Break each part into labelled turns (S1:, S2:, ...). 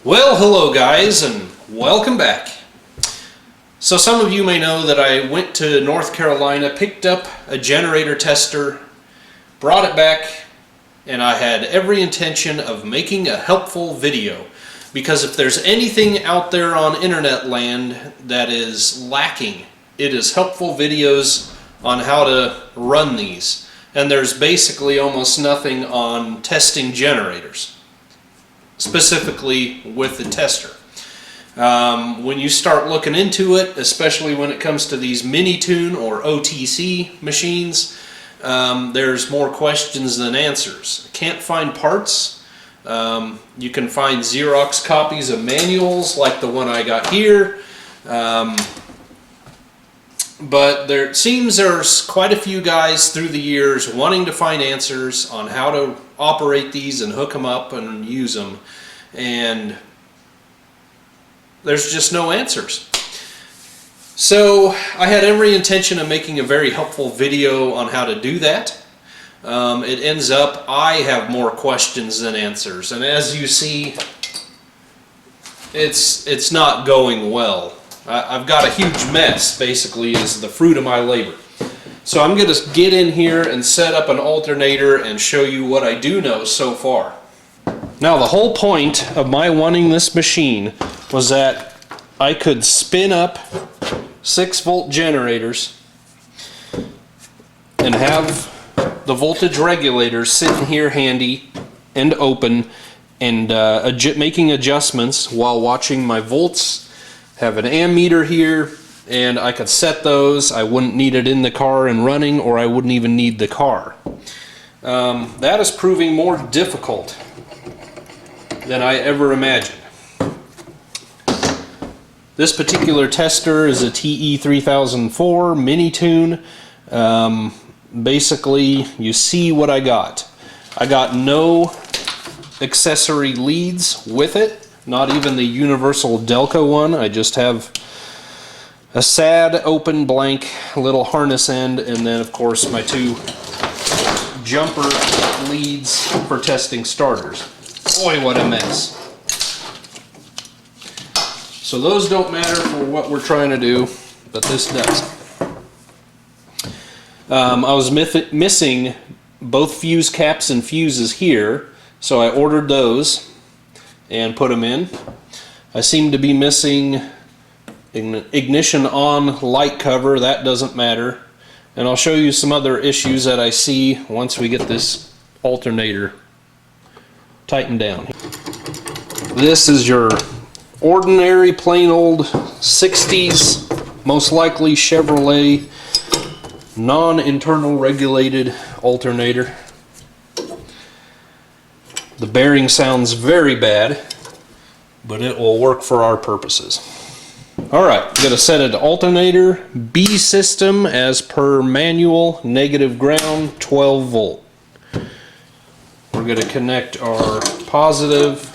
S1: Well, hello guys, and welcome back. So some of you may know that I went to North Carolina, picked up a generator tester, brought it back, and I had every intention of making a helpful video. Because if there's anything out there on internet land that is lacking, it is helpful videos on how to run these. And there's basically almost nothing on testing generators, specifically with the tester. When you start looking into it, especially when it comes to these mini-tune or OTC machines, there's more questions than answers. Can't find parts. You can find Xerox copies of manuals like the one I got here, but there seems there's quite a few guys through the years wanting to find answers on how to operate these and hook them up and use them, and there's just no answers. So I had every intention of making a very helpful video on how to do that. It ends up I have more questions than answers, and as you see, it's not going well. I've got a huge mess, basically, is the fruit of my labor. So I'm going to get in here and set up an alternator and show you what I do know so far. Now, the whole point of my wanting this machine was that I could spin up 6-volt generators and have the voltage regulator sitting here handy and open and making adjustments while watching my volts. Have an ammeter here, and I could set those. I wouldn't need it in the car and running, or I wouldn't even need the car. That is proving more difficult than I ever imagined. This particular tester is a TE3004 mini-tune. Basically, you see what I got. I got no accessory leads with it. Not even the universal Delco one. I just have a sad open blank little harness end, and then of course my 2 jumper leads for testing starters. Boy, what a mess. So those don't matter for what we're trying to do, but this does. I was missing both fuse caps and fuses here, so I ordered those and put them in. I seem to be missing an ignition on light cover. That doesn't matter, and I'll show you some other issues that I see once we get this alternator tightened down. This is your ordinary plain old 60s, most likely Chevrolet, non-internal regulated alternator. The bearing sounds very bad, but it will work for our purposes. Alright, I'm going to set it to alternator B system as per manual, negative ground, 12 volt. We're going to connect our positive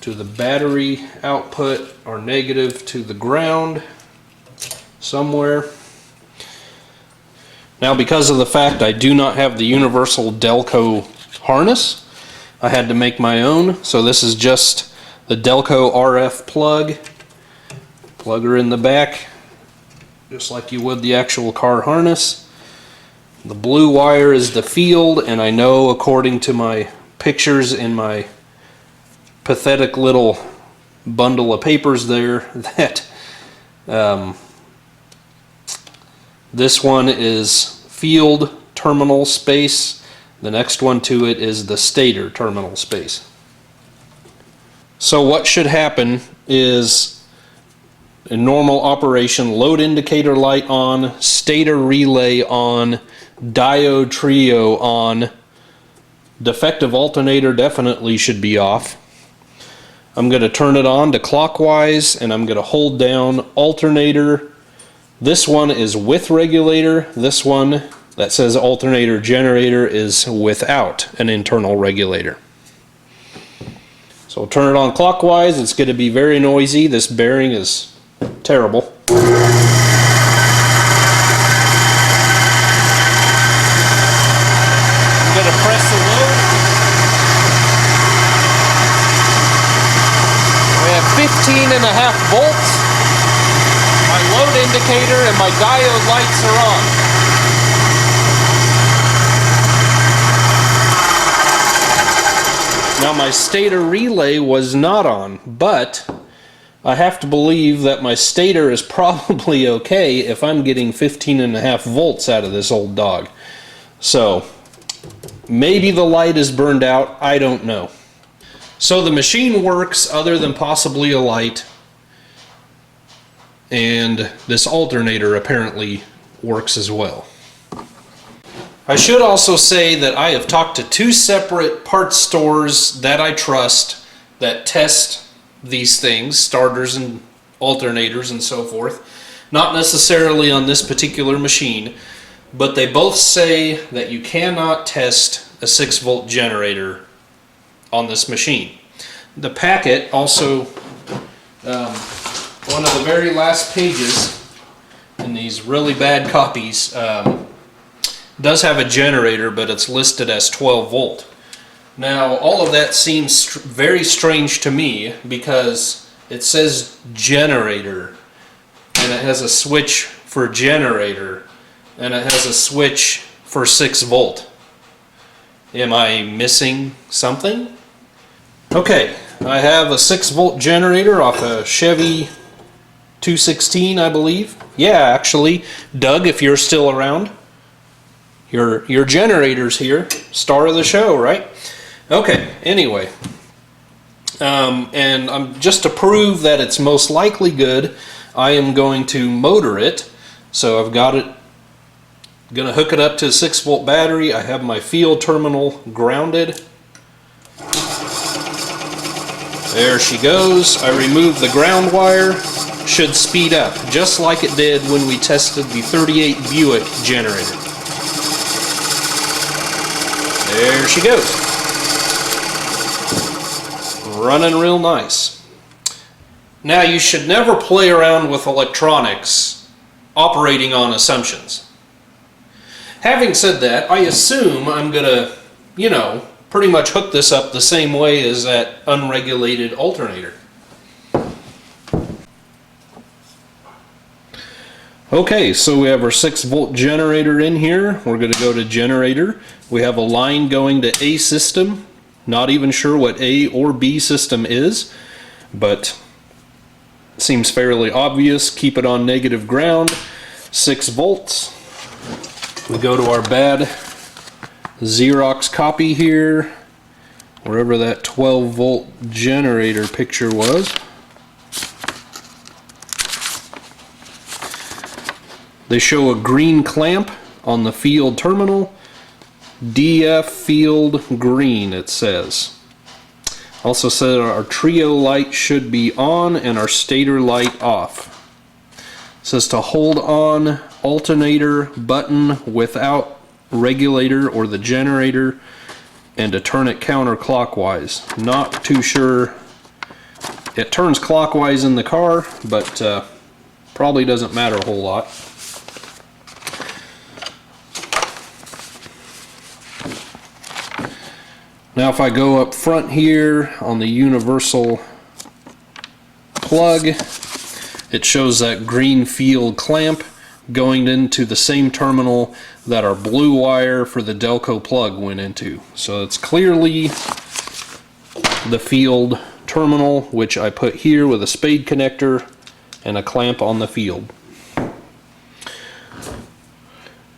S1: to the battery output, our negative to the ground somewhere. Now, because of the fact I do not have the universal Delco harness, I had to make my own. So this is just the Delco RF plug. Plug her in the back, just like you would the actual car harness. The blue wire is the field, and I know according to my pictures in my pathetic little bundle of papers there that this one is field terminal space. The next one to it is the stator terminal space. So what should happen is, in normal operation, load indicator light on, stator relay on, diode trio on, defective alternator definitely should be off. I'm going to turn it on to clockwise, and I'm going to hold down alternator. This one is with regulator. This one that says alternator generator is without an internal regulator. So I'll turn it on clockwise. It's going to be very noisy. This bearing is terrible. I'm going to press the load. 15.5 volts. My load indicator and my diode lights are on. Now my stator relay was not on, but I have to believe that my stator is probably okay if I'm getting 15.5 volts out of this old dog. So maybe the light is burned out, I don't know. So the machine works other than possibly a light, and this alternator apparently works as well. I should also say that I have talked to 2 separate parts stores that I trust that test these things, starters and alternators and so forth. Not necessarily on this particular machine, but they both say that you cannot test a 6-volt generator on this machine. The packet also, one of the very last pages in these really bad copies, does have a generator, but it's listed as 12 volt. Now all of that seems very strange to me because it says generator and it has a switch for generator and it has a switch for 6 volt. Am I missing something? Okay, I have a 6 volt generator off a Chevy 216, I believe. Yeah, actually, Doug, if you're still around. Your generator's here, star of the show, right? Okay, anyway. And just to prove that it's most likely good, I am going to motor it. So I've got it, gonna hook it up to a 6 volt battery. I have my field terminal grounded. There she goes. I removed the ground wire. Should speed up, just like it did when we tested the 38 Buick generator. There she goes. Running real nice. Now you should never play around with electronics operating on assumptions. Having said that, I assume I'm gonna, pretty much hook this up the same way as that unregulated alternator. Okay, so we have our 6 volt generator in here. We're going to go to generator. We have a line going to A system. Not even sure what A or B system is, but seems fairly obvious. Keep it on negative ground. 6 volts. We go to our bad Xerox copy here, wherever that 12 volt generator picture was. They show a green clamp on the field terminal. DF field green, it says. Also said our trio light should be on and our stator light off. It says to hold on alternator button without regulator or the generator and to turn it counterclockwise. Not too sure. It turns clockwise in the car, but probably doesn't matter a whole lot. Now if I go up front here on the universal plug, it shows that green field clamp going into the same terminal that our blue wire for the Delco plug went into. So it's clearly the field terminal, which I put here with a spade connector and a clamp on the field.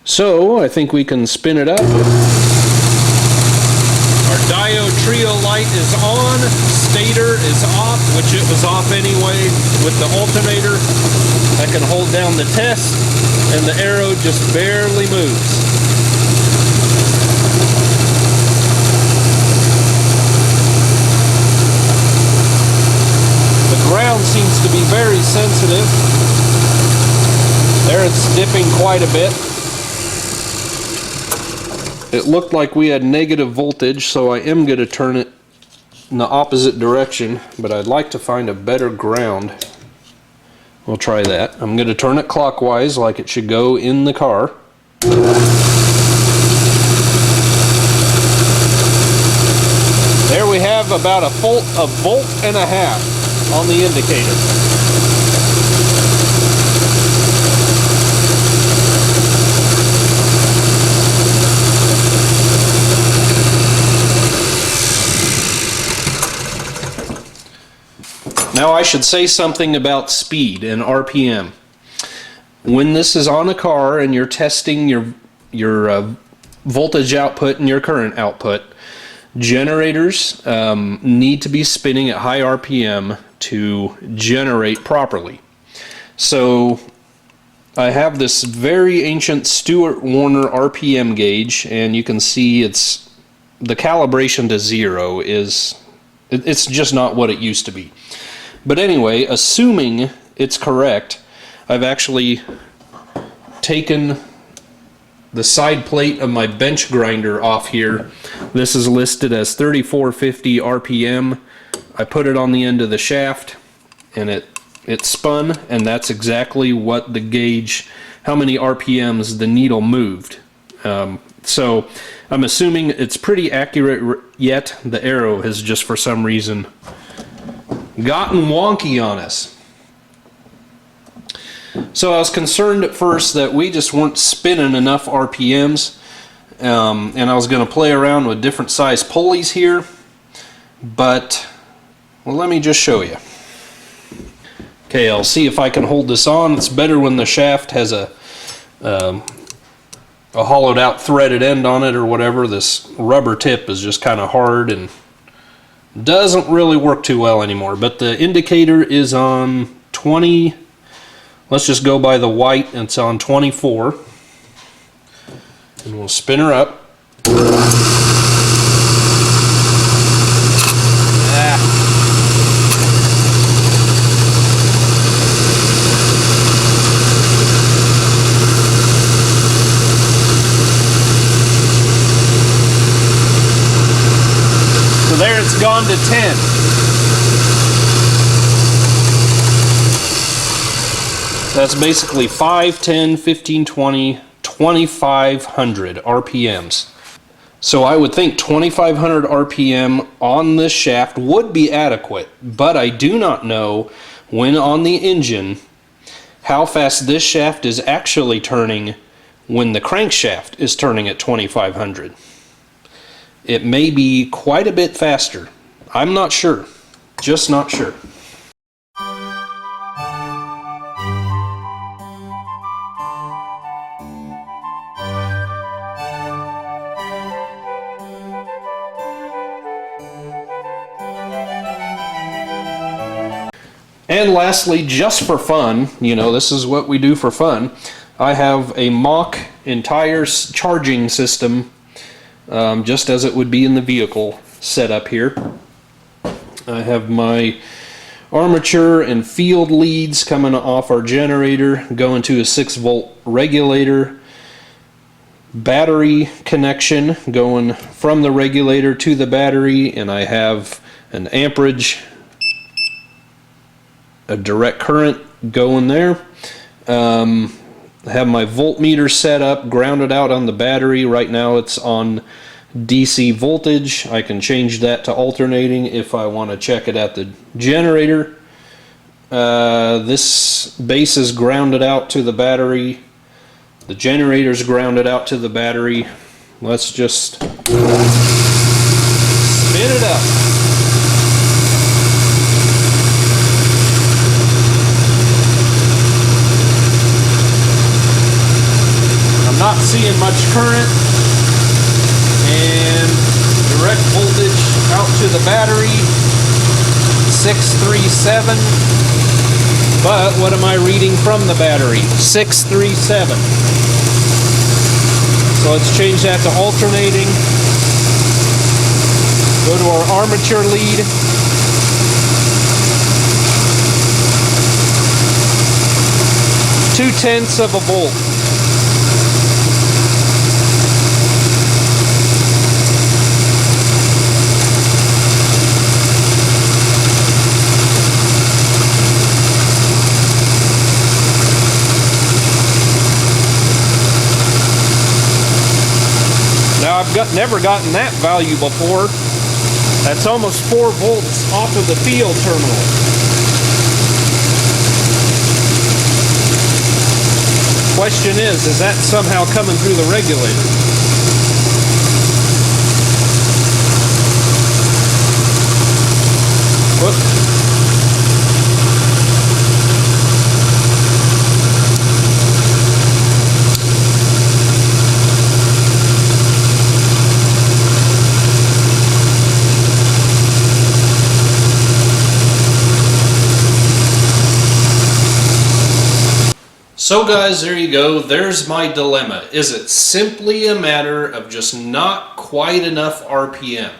S1: So I think we can spin it up. Our diode trio light is on, stator is off, which it was off anyway with the alternator. I can hold down the test and the arrow just barely moves. The ground seems to be very sensitive. There it's dipping quite a bit. It looked like we had negative voltage, so I am going to turn it in the opposite direction, but I'd like to find a better ground. We'll try that. I'm going to turn it clockwise like it should go in the car. There we have about a volt and a half on the indicator. Now I should say something about speed and RPM. When this is on a car and you're testing your voltage output and your current output, generators need to be spinning at high RPM to generate properly. So I have this very ancient Stewart Warner RPM gauge, and you can see it's the calibration to 0 is it's just not what it used to be. But anyway, assuming it's correct, I've actually taken the side plate of my bench grinder off here. This is listed as 3450 RPM. I put it on the end of the shaft and it spun, and that's exactly what the gauge, how many RPMs the needle moved. So I'm assuming it's pretty accurate, yet the arrow has just for some reason gotten wonky on us. So I was concerned at first that we just weren't spinning enough RPMs, and I was going to play around with different size pulleys here, but well, let me just show you. Okay, I'll see if I can hold this on. It's better when the shaft has a hollowed out threaded end on it or whatever. This rubber tip is just kind of hard and doesn't really work too well anymore. But the indicator is on 20. Let's just go by the white. It's on 24. And we'll spin her up. So there it's gone to 10. That's basically 5, 10, 15, 20, 2500 RPMs. So I would think 2500 RPM on this shaft would be adequate, but I do not know when on the engine how fast this shaft is actually turning when the crankshaft is turning at 2500. It may be quite a bit faster. I'm not sure. Just not sure. And lastly, just for fun, you know, this is what we do for fun, I have a mock entire charging system, just as it would be in the vehicle, set up here. I have my armature and field leads coming off our generator, going to a 6-volt regulator, battery connection going from the regulator to the battery, and I have an amperage, a direct current going there. I have my voltmeter set up, grounded out on the battery. Right now it's on DC voltage. I can change that to alternating if I want to check it at the generator. This base is grounded out to the battery. The generator's grounded out to the battery. Let's just spin it up. Not seeing much current, and direct voltage out to the battery, 637. But what am I reading from the battery? 637. So let's change that to alternating. Go to our armature lead. Two-tenths of a volt. Now I've never gotten that value before. That's almost 4 volts off of the field terminal. Question is that somehow coming through the regulator? Whoop. So guys, there you go. There's my dilemma. Is it simply a matter of just not quite enough RPM?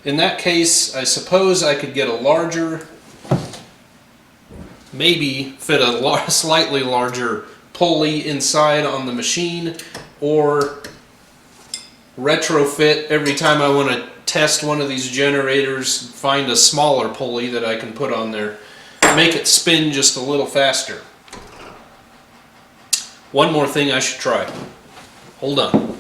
S1: In that case, I suppose I could get a larger, maybe fit a slightly larger pulley inside on the machine, or retrofit every time I want to test one of these generators, find a smaller pulley that I can put on there, make it spin just a little faster. One more thing I should try. Hold on.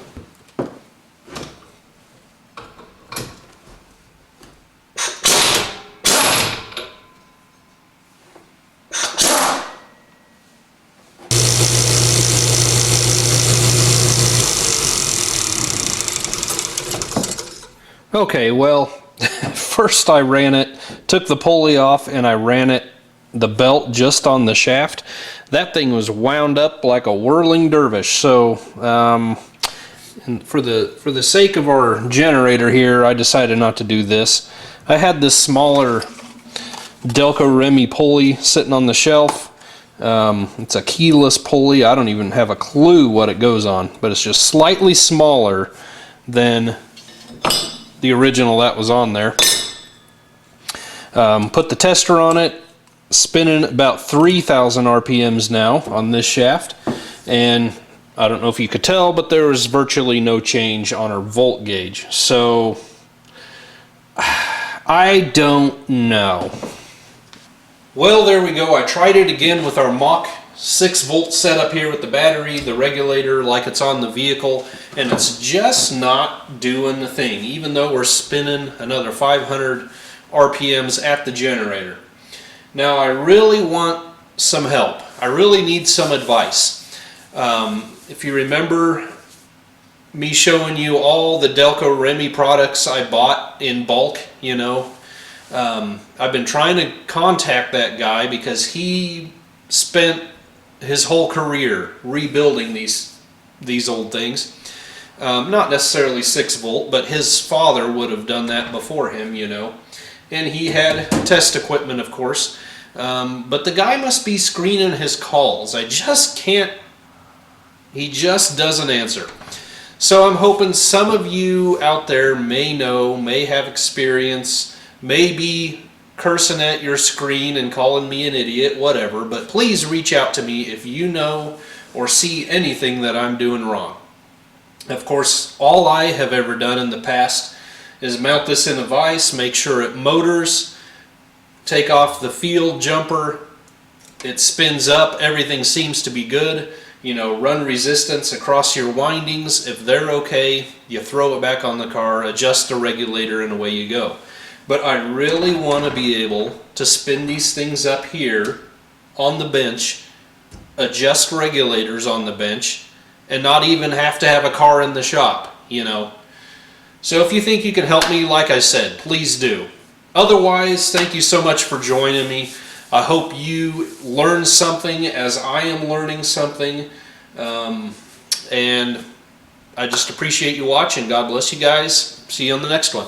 S1: Okay, well, first I ran it, took the pulley off, and I ran it, the belt just on the shaft. That thing was wound up like a whirling dervish. So and for the sake of our generator here, I decided not to do this. I had this smaller Delco Remy pulley sitting on the shelf. It's a keyless pulley. I don't even have a clue what it goes on, but it's just slightly smaller than the original that was on there. Put the tester on it, spinning about 3,000 RPMs now on this shaft, and I don't know if you could tell, but there was virtually no change on our volt gauge. So I don't know. Well, there we go. I tried it again with our Mach 6-volt setup here with the battery, the regulator like it's on the vehicle, and it's just not doing the thing, even though we're spinning another 500 RPMs at the generator. Now I really want some help. I really need some advice. If you remember me showing you all the Delco Remy products I bought in bulk, you know, I've been trying to contact that guy because he spent his whole career rebuilding these old things. Not necessarily 6-volt, but his father would have done that before him, you know. And he had test equipment, of course. But the guy must be screening his calls. I just can't, he just doesn't answer. So I'm hoping some of you out there may know, may have experience, may be cursing at your screen and calling me an idiot, whatever, but please reach out to me if you know or see anything that I'm doing wrong. Of course, all I have ever done in the past is mount this in a vise, make sure it motors, take off the field jumper, it spins up, everything seems to be good. You know, run resistance across your windings. If they're okay, you throw it back on the car, adjust the regulator, and away you go. But I really want to be able to spin these things up here on the bench, adjust regulators on the bench, and not even have to have a car in the shop, you know. So if you think you can help me, like I said, please do. Otherwise, thank you so much for joining me. I hope you learned something as I am learning something. And I just appreciate you watching. God bless you guys. See you on the next one.